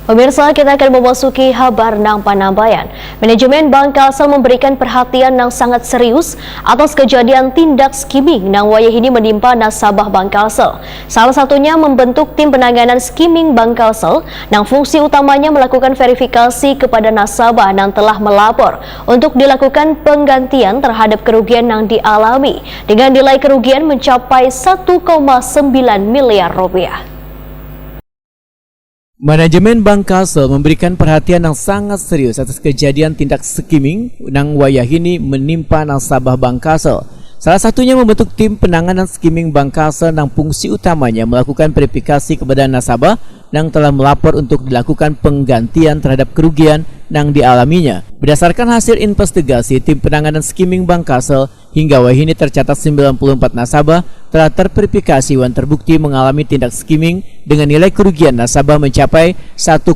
Pemirsa, kita akan memasuki kabar nang panambayan. Manajemen Bank Kalsel memberikan perhatian yang sangat serius atas kejadian tindak skimming nang wayah ini menimpa nasabah Bank Kalsel. Salah satunya membentuk tim penanganan skimming Bank Kalsel nang fungsi utamanya melakukan verifikasi kepada nasabah yang telah melapor untuk dilakukan penggantian terhadap kerugian yang dialami dengan nilai kerugian mencapai 1,9 miliar rupiah. Manajemen Bank Kalsel memberikan perhatian yang sangat serius atas kejadian tindak skimming nang wayah ini menimpa nasabah Bank Kalsel. Salah satunya membentuk tim penanganan skimming Bank Kalsel nang fungsi utamanya melakukan verifikasi kepada nasabah yang telah melapor untuk dilakukan penggantian terhadap kerugian yang dialaminya. Berdasarkan hasil investigasi tim penanganan skimming Bank Kalsel, hingga wayah ini tercatat 94 nasabah telah terverifikasi dan terbukti mengalami tindak skimming dengan nilai kerugian nasabah mencapai 1,9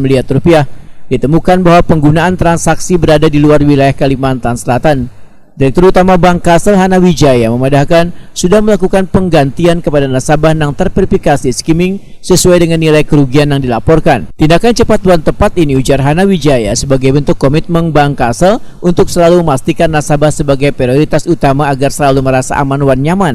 miliar rupiah. Ditemukan bahwa penggunaan transaksi berada di luar wilayah Kalimantan Selatan. Direktur Utama Bank Kalsel Hana Wijaya memadahkan sudah melakukan penggantian kepada nasabah yang terverifikasi skimming sesuai dengan nilai kerugian yang dilaporkan. Tindakan cepat dan tepat ini, ujar Hana Wijaya, sebagai bentuk komitmen Bank Kalsel untuk selalu memastikan nasabah sebagai prioritas utama agar selalu merasa aman dan nyaman.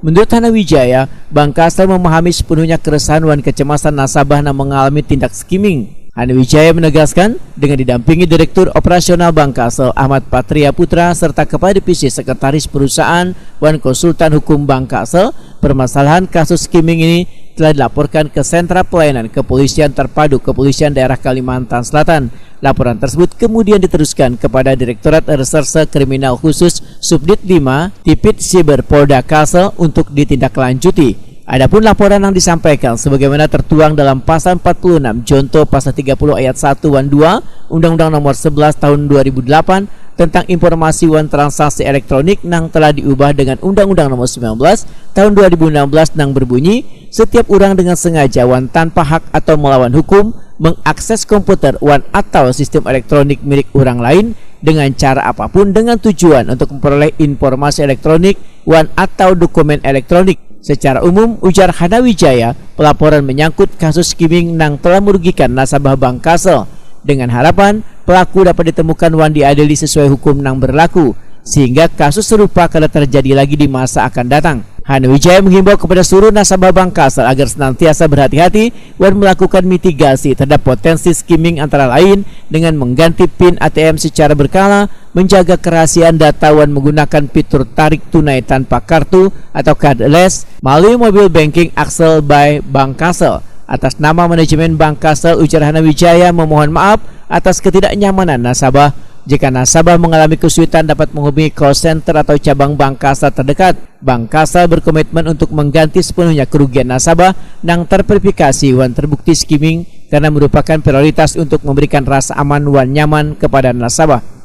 Menurut Hana Wijaya, Bank Kalsel memahami sepenuhnya keresahan dan kecemasan nasabah yang mengalami tindak skimming. Hana Wijaya menegaskan, dengan didampingi Direktur Operasional Bank Kalsel Ahmad Patria Putra serta Kepala Divisi Sekretaris Perusahaan dan Konsultan Hukum Bank Kalsel, permasalahan kasus skimming ini telah dilaporkan ke Sentra Pelayanan Kepolisian Terpadu Kepolisian Daerah Kalimantan Selatan. Laporan tersebut kemudian diteruskan kepada Direktorat Reserse Kriminal Khusus Subdit 5 Tipit Siber Polda Kalsel untuk ditindaklanjuti. Adapun laporan yang disampaikan sebagaimana tertuang dalam pasal 46 Jonto pasal 30 ayat 1 dan 2 Undang-Undang Nomor 11 Tahun 2008 tentang informasi dan transaksi elektronik yang telah diubah dengan Undang-Undang Nomor 19 Tahun 2016 yang berbunyi, setiap orang dengan sengaja dan tanpa hak atau melawan hukum mengakses komputer dan atau sistem elektronik milik orang lain dengan cara apapun dengan tujuan untuk memperoleh informasi elektronik dan atau dokumen elektronik. Secara umum, ujar Hana Wijaya, pelaporan menyangkut kasus skimming yang telah merugikan nasabah Bank Kalsel, dengan harapan pelaku dapat ditemukan dan diadili sesuai hukum yang berlaku, sehingga kasus serupa kada terjadi lagi di masa akan datang. Hana Wijaya menghimbau kepada seluruh nasabah Bank Kalsel agar senantiasa berhati-hati dan melakukan mitigasi terhadap potensi skimming, antara lain dengan mengganti PIN ATM secara berkala, menjaga kerahasiaan data dan menggunakan fitur tarik tunai tanpa kartu atau cardless melalui mobil banking Axel by Bank Kalsel. Atas nama manajemen Bank Kalsel, ujar Hana Wijaya memohon maaf atas ketidaknyamanan nasabah. Jika nasabah mengalami kesulitan dapat menghubungi call center atau cabang Bank Kalsel terdekat. Bank Kalsel berkomitmen untuk mengganti sepenuhnya kerugian nasabah yang terverifikasi dan terbukti skimming karena merupakan prioritas untuk memberikan rasa aman dan nyaman kepada nasabah.